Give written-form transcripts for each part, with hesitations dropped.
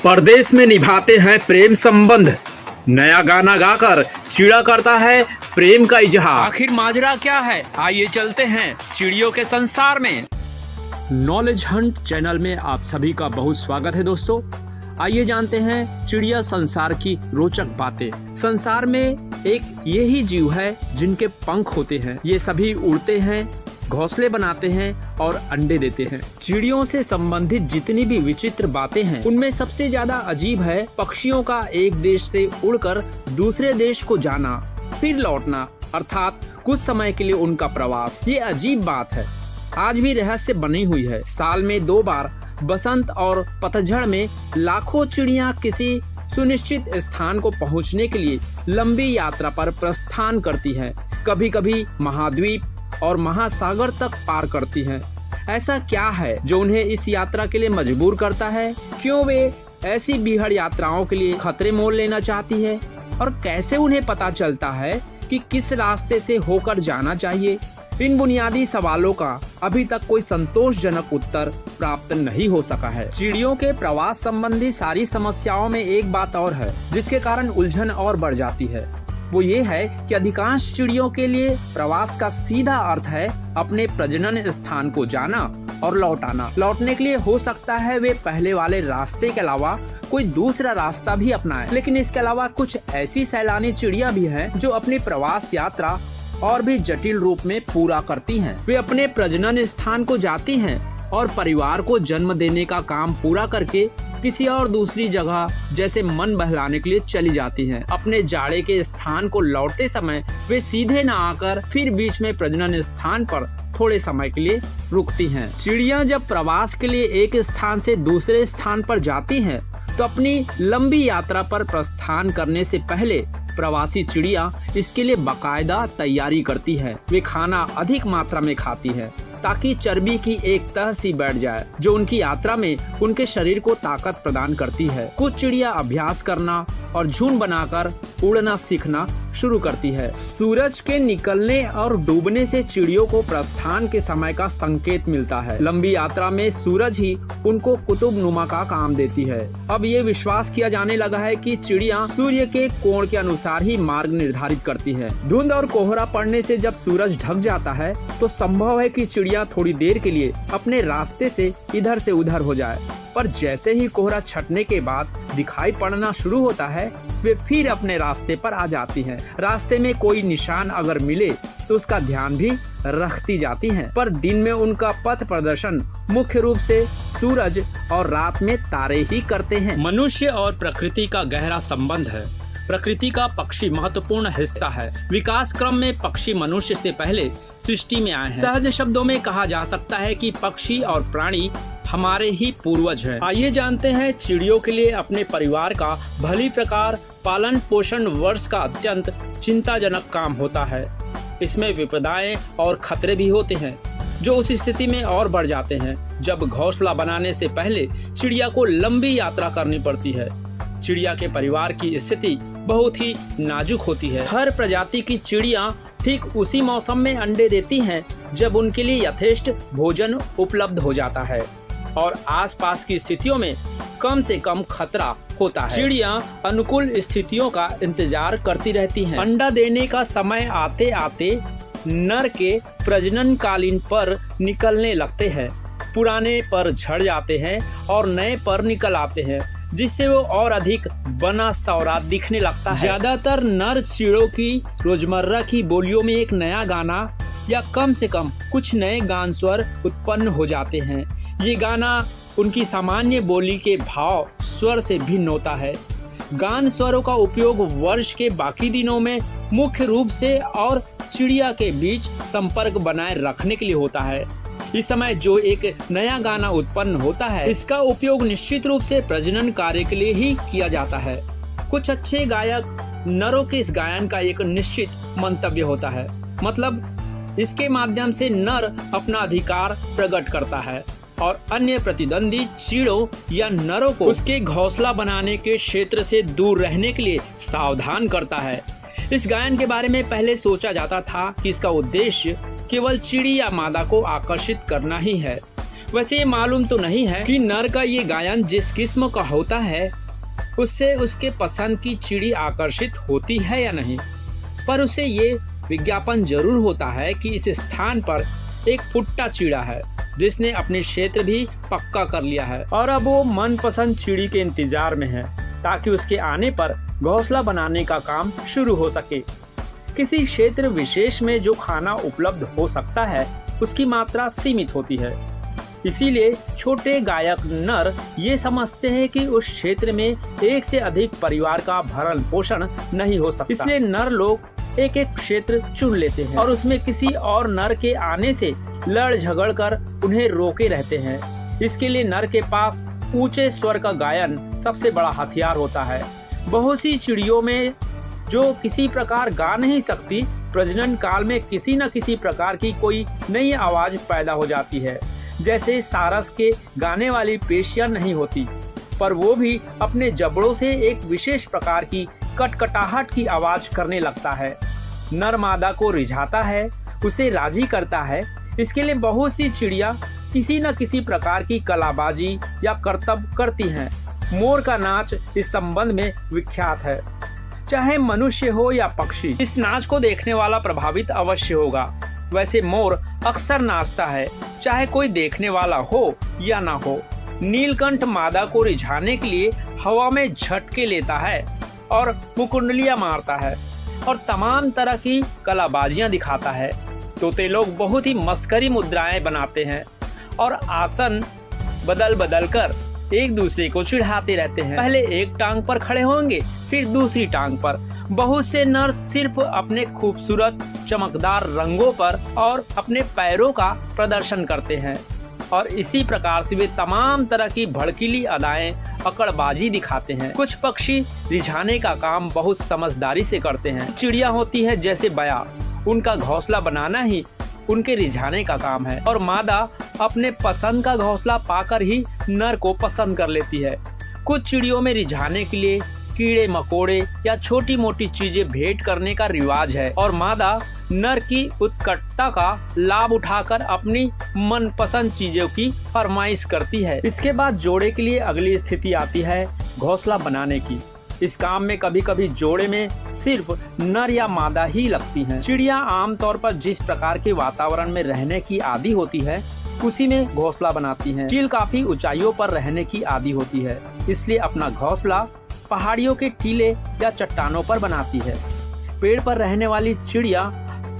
परदेश में निभाते हैं प्रेम संबंध। नया गाना गाकर चिड़ा करता है प्रेम का इजहार। आखिर माजरा क्या है, आइए चलते हैं चिड़ियों के संसार में। नॉलेज हंट चैनल में आप सभी का बहुत स्वागत है दोस्तों। आइए जानते हैं चिड़िया संसार की रोचक बातें। संसार में एक यही जीव है जिनके पंख होते हैं। ये सभी उड़ते हैं, घोंसले बनाते हैं और अंडे देते हैं। चिड़ियों से संबंधित जितनी भी विचित्र बातें हैं, उनमें सबसे ज्यादा अजीब है पक्षियों का एक देश से उड़कर दूसरे देश को जाना फिर लौटना, अर्थात कुछ समय के लिए उनका प्रवास। ये अजीब बात है, आज भी रहस्य बनी हुई है। साल में 2 बार बसंत और पतझड़ में लाखों चिड़िया किसी सुनिश्चित स्थान को पहुंचने के लिए लंबी यात्रा पर प्रस्थान करती हैं। कभी कभी महाद्वीप और महासागर तक पार करती हैं। ऐसा क्या है जो उन्हें इस यात्रा के लिए मजबूर करता है? क्यों वे ऐसी बीहड़ यात्राओं के लिए खतरे मोल लेना चाहती है? और कैसे उन्हें पता चलता है कि किस रास्ते से होकर जाना चाहिए? इन बुनियादी सवालों का अभी तक कोई संतोषजनक उत्तर प्राप्त नहीं हो सका है। चिड़ियों के प्रवास संबंधी सारी समस्याओं में एक बात और है जिसके कारण उलझन और बढ़ जाती है। वो ये है कि अधिकांश चिड़ियों के लिए प्रवास का सीधा अर्थ है अपने प्रजनन स्थान को जाना और लौट आना। लौटने के लिए हो सकता है वे पहले वाले रास्ते के अलावा कोई दूसरा रास्ता भी अपनाएं। लेकिन इसके अलावा कुछ ऐसी सैलानी चिड़िया भी हैं जो अपनी प्रवास यात्रा और भी जटिल रूप में पूरा करती हैं। वे अपने प्रजनन स्थान को जाती हैं और परिवार को जन्म देने का काम पूरा करके किसी और दूसरी जगह जैसे मन बहलाने के लिए चली जाती हैं। अपने जाड़े के स्थान को लौटते समय वे सीधे न आकर फिर बीच में प्रजनन स्थान पर थोड़े समय के लिए रुकती हैं। चिड़िया जब प्रवास के लिए एक स्थान से दूसरे स्थान पर जाती हैं तो अपनी लंबी यात्रा पर प्रस्थान करने से पहले प्रवासी चिड़िया इसके लिए बाकायदा तैयारी करती है। वे खाना अधिक मात्रा में खाती है ताकि चर्बी की एक तह सी बैठ जाए जो उनकी यात्रा में उनके शरीर को ताकत प्रदान करती है। कुछ चिड़िया अभ्यास करना और झुंड बनाकर उड़ना सीखना शुरू करती है। सूरज के निकलने और डूबने से चिड़ियों को प्रस्थान के समय का संकेत मिलता है। लंबी यात्रा में सूरज ही उनको कुतुब नुमा का काम देती है। अब ये विश्वास किया जाने लगा है कि चिड़िया सूर्य के कोण के अनुसार ही मार्ग निर्धारित करती है। धुंध और कोहरा पड़ने से जब सूरज ढक जाता है तो संभव है कि चिड़िया थोड़ी देर के लिए अपने रास्ते से इधर से उधर हो जाए, पर जैसे ही कोहरा छटने के बाद दिखाई पड़ना शुरू होता है वे फिर अपने रास्ते पर आ जाती हैं। रास्ते में कोई निशान अगर मिले तो उसका ध्यान भी रखती जाती हैं, पर दिन में उनका पथ प्रदर्शन मुख्य रूप से सूरज और रात में तारे ही करते हैं। मनुष्य और प्रकृति का गहरा संबंध है। प्रकृति का पक्षी महत्वपूर्ण हिस्सा है। विकास क्रम में पक्षी मनुष्य से पहले सृष्टि में आए हैं। सहज शब्दों में कहा जा सकता है कि पक्षी और प्राणी हमारे ही पूर्वज हैं। आइए जानते हैं चिड़ियों के लिए अपने परिवार का भली प्रकार पालन पोषण वर्ष का अत्यंत चिंताजनक काम होता है। इसमें विपदाएं और खतरे भी होते हैं जो उस स्थिति में और बढ़ जाते हैं जब घोंसला बनाने से पहले चिड़िया को लंबी यात्रा करनी पड़ती है। चिड़िया के परिवार की स्थिति बहुत ही नाजुक होती है। हर प्रजाति की चिड़िया ठीक उसी मौसम में अंडे देती हैं जब उनके लिए यथेष्ट भोजन उपलब्ध हो जाता है और आसपास की स्थितियों में कम से कम खतरा होता है। चिड़िया अनुकूल स्थितियों का इंतजार करती रहती हैं। अंडा देने का समय आते आते नर के प्रजनन कालीन पर निकलने लगते हैं। पुराने पर झड़ जाते हैं और नए पर निकल आते हैं जिससे वो और अधिक बना सौरा दिखने लगता है। ज्यादातर नर चिड़ों की रोजमर्रा की बोलियों में एक नया गाना या कम से कम कुछ नए गान स्वर उत्पन्न हो जाते हैं। ये गाना उनकी सामान्य बोली के भाव स्वर से भिन्न होता है। गान स्वरों का उपयोग वर्ष के बाकी दिनों में मुख्य रूप से और चिड़िया के बीच संपर्क बनाए रखने के लिए होता है। इस समय जो एक नया गाना उत्पन्न होता है इसका उपयोग निश्चित रूप से प्रजनन कार्य के लिए ही किया जाता है। कुछ अच्छे गायक नरों के इस गायन का एक निश्चित मंतव्य होता है, मतलब इसके माध्यम से नर अपना अधिकार प्रकट करता है और अन्य प्रतिद्वंदी चीड़ों या नरों को उसके घोंसला बनाने के क्षेत्र से दूर रहने के लिए सावधान करता है। इस गायन के बारे में पहले सोचा जाता था कि इसका उद्देश्य केवल चिड़ी या मादा को आकर्षित करना ही है। वैसे ये मालूम तो नहीं है कि नर का ये गायन जिस किस्म का होता है उससे उसके पसंद की चिड़ी आकर्षित होती है या नहीं, पर उसे ये विज्ञापन जरूर होता है कि इस स्थान पर एक फुट्टा चिड़ा है जिसने अपने क्षेत्र भी पक्का कर लिया है और अब वो मनपसंद चिड़ी के इंतजार में है ताकि उसके आने पर घोंसला बनाने का काम शुरू हो सके। किसी क्षेत्र विशेष में जो खाना उपलब्ध हो सकता है उसकी मात्रा सीमित होती है, इसीलिए छोटे गायक नर ये समझते हैं कि उस क्षेत्र में एक से अधिक परिवार का भरण पोषण नहीं हो सकता, इसलिए नर लोग एक एक क्षेत्र चुन लेते हैं और उसमें किसी और नर के आने से लड़ झगड़ कर उन्हें रोके रहते हैं। इसके लिए नर के पास ऊंचे स्वर का गायन सबसे बड़ा हथियार होता है। बहुत सी चिड़ियों में जो किसी प्रकार गा नहीं सकती, प्रजनन काल में किसी न किसी प्रकार की कोई नई आवाज पैदा हो जाती है। जैसे सारस के गाने वाली पेशियां नहीं होती, पर वो भी अपने जबड़ों से एक विशेष प्रकार की कटकटाहट की आवाज करने लगता है। नर मादा को रिझाता है, उसे राजी करता है। इसके लिए बहुत सी चिड़िया किसी न किसी प्रकार की कलाबाजी या करतब करती हैं। मोर का नाच इस संबंध में विख्यात है। चाहे मनुष्य हो या पक्षी, इस नाच को देखने वाला प्रभावित अवश्य होगा। वैसे मोर अक्सर नाचता है, चाहे कोई देखने वाला हो या ना हो। नीलकंठ मादा को रिझाने के लिए हवा में झटके लेता है और मुकुंडलियां मारता है और तमाम तरह की कलाबाजियां दिखाता है। तोते लोग बहुत ही मस्करी मुद्राएं बनाते हैं और आसन बदल बदल कर एक दूसरे को चिढ़ाते रहते हैं। पहले एक टांग पर खड़े होंगे, फिर दूसरी टांग पर। बहुत से नर सिर्फ अपने खूबसूरत चमकदार रंगों पर और अपने पैरों का प्रदर्शन करते हैं और इसी प्रकार से वे तमाम तरह की भड़कीली अदाएं, अकड़बाजी दिखाते हैं। कुछ पक्षी रिझाने का काम बहुत समझदारी से करते हैं। चिड़िया होती है जैसे बया, उनका घोंसला बनाना ही उनके रिझाने का काम है और मादा अपने पसंद का घोंसला पाकर ही नर को पसंद कर लेती है। कुछ चिड़ियों में रिझाने के लिए कीड़े मकोड़े या छोटी मोटी चीजें भेंट करने का रिवाज है और मादा नर की उत्कटता का लाभ उठाकर अपनी मनपसंद चीजों की फरमाइश करती है। इसके बाद जोड़े के लिए अगली स्थिति आती है घोंसला बनाने की। इस काम में कभी कभी जोड़े में सिर्फ नर या मादा ही लगती हैं। चिड़िया आमतौर पर जिस प्रकार के वातावरण में रहने की आदी होती है उसी में घोंसला बनाती हैं। चील काफी ऊंचाइयों पर रहने की आदी होती है, इसलिए अपना घोंसला पहाड़ियों के टीले या चट्टानों पर बनाती है। पेड़ पर रहने वाली चिड़िया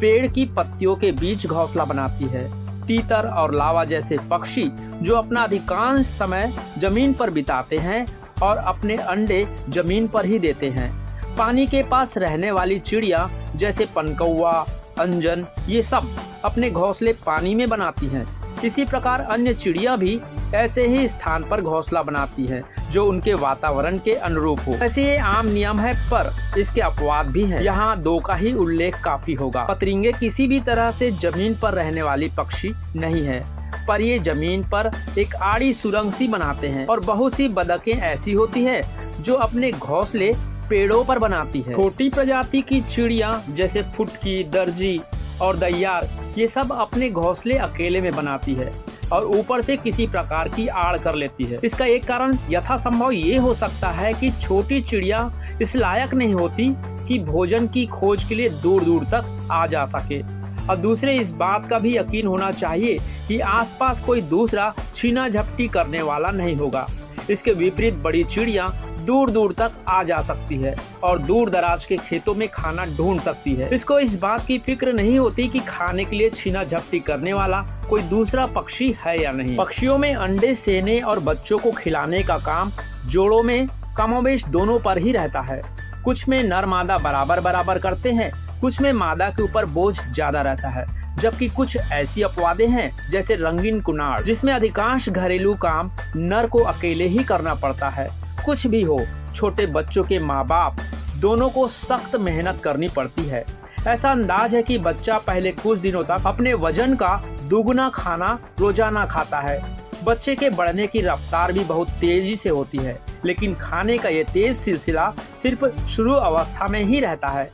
पेड़ की पत्तियों के बीच घोंसला बनाती है। तीतर और लावा जैसे पक्षी जो अपना अधिकांश समय जमीन पर बिताते हैं और अपने अंडे जमीन पर ही देते हैं। पानी के पास रहने वाली चिड़िया जैसे पनकौआ, अंजन, ये सब अपने घोंसले पानी में बनाती हैं। इसी प्रकार अन्य चिड़िया भी ऐसे ही स्थान पर घोंसला बनाती हैं जो उनके वातावरण के अनुरूप हो। ऐसे ये आम नियम है, पर इसके अपवाद भी हैं। यहाँ दो का ही उल्लेख काफी होगा। पतरिंगे किसी भी तरह से जमीन पर रहने वाली पक्षी नहीं है, पर ये जमीन पर एक आड़ी सुरंग सी बनाते हैं और बहुत सी बतखें ऐसी होती है जो अपने घोंसले पेड़ों पर बनाती है। छोटी प्रजाति की चिड़िया जैसे फुटकी, दर्जी और दैयार, ये सब अपने घोंसले अकेले में बनाती है और ऊपर से किसी प्रकार की आड़ कर लेती है। इसका एक कारण यथासंभव ये हो सकता है कि छोटी चिड़िया इस लायक नहीं होती कि भोजन की खोज के लिए दूर दूर तक आ जा सके और दूसरे इस बात का भी यकीन होना चाहिए कि आसपास कोई दूसरा छीना झपटी करने वाला नहीं होगा। इसके विपरीत बड़ी चिड़िया दूर दूर तक आ जा सकती है और दूर दराज के खेतों में खाना ढूंढ सकती है। इसको इस बात की फिक्र नहीं होती कि खाने के लिए छीना झपटी करने वाला कोई दूसरा पक्षी है या नहीं। पक्षियों में अंडे सेने और बच्चों को खिलाने का काम जोड़ों में कमोबेश दोनों पर ही रहता है। कुछ में नर मादा बराबर बराबर करते हैं, कुछ में मादा के ऊपर बोझ ज्यादा रहता है, जबकि कुछ ऐसी अपवादें हैं जैसे रंगीन कुनार जिसमें अधिकांश घरेलू काम नर को अकेले ही करना पड़ता है। कुछ भी हो, छोटे बच्चों के माँ बाप दोनों को सख्त मेहनत करनी पड़ती है। ऐसा अंदाज है कि बच्चा पहले कुछ दिनों तक अपने वजन का दुगुना खाना रोजाना खाता है। बच्चे के बढ़ने की रफ्तार भी बहुत तेजी से होती है, लेकिन खाने का ये तेज सिलसिला सिर्फ शुरू अवस्था में ही रहता है।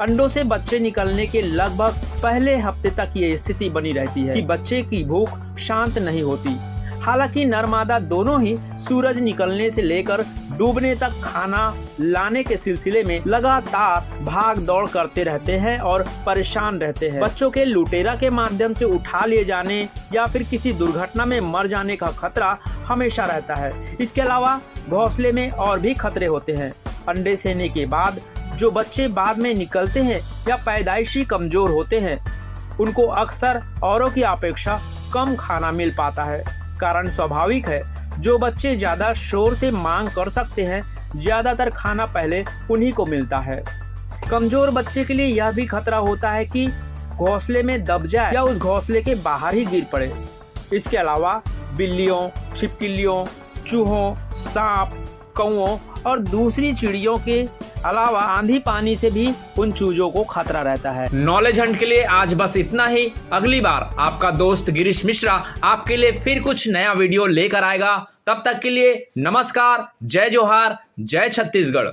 अंडों से बच्चे निकलने के लगभग पहले हफ्ते तक ये स्थिति बनी रहती है कि बच्चे की भूख शांत नहीं होती। हालांकि नर-मादा दोनों ही सूरज निकलने से लेकर डूबने तक खाना लाने के सिलसिले में लगातार भाग दौड़ करते रहते हैं और परेशान रहते हैं। बच्चों के लुटेरा के माध्यम से उठा लिए जाने या फिर किसी दुर्घटना में मर जाने का खतरा हमेशा रहता है। इसके अलावा घोंसले में और भी खतरे होते हैं। अंडे सेने के बाद जो बच्चे बाद में निकलते हैं या पैदाइशी कमजोर होते हैं, उनको अक्सर औरों की अपेक्षा कम खाना मिल पाता है। कारण स्वाभाविक है, जो बच्चे ज्यादा शोर से मांग कर सकते हैं, ज्यादातर खाना पहले उन्हीं को मिलता है। कमजोर बच्चे के लिए यह भी खतरा होता है कि घोंसले में दब जाए या उस घोंसले के बाहर ही गिर पड़े। इसके अलावा बिल्लियों, छिपकलियों, चूहों, सांप, कौओं और दूसरी चिड़ियों के अलावा आंधी पानी से भी उन चूजों को खतरा रहता है। नॉलेज हंट के लिए आज बस इतना ही। अगली बार आपका दोस्त गिरीश मिश्रा आपके लिए फिर कुछ नया वीडियो लेकर आएगा। तब तक के लिए नमस्कार, जय जोहार, जय छत्तीसगढ़।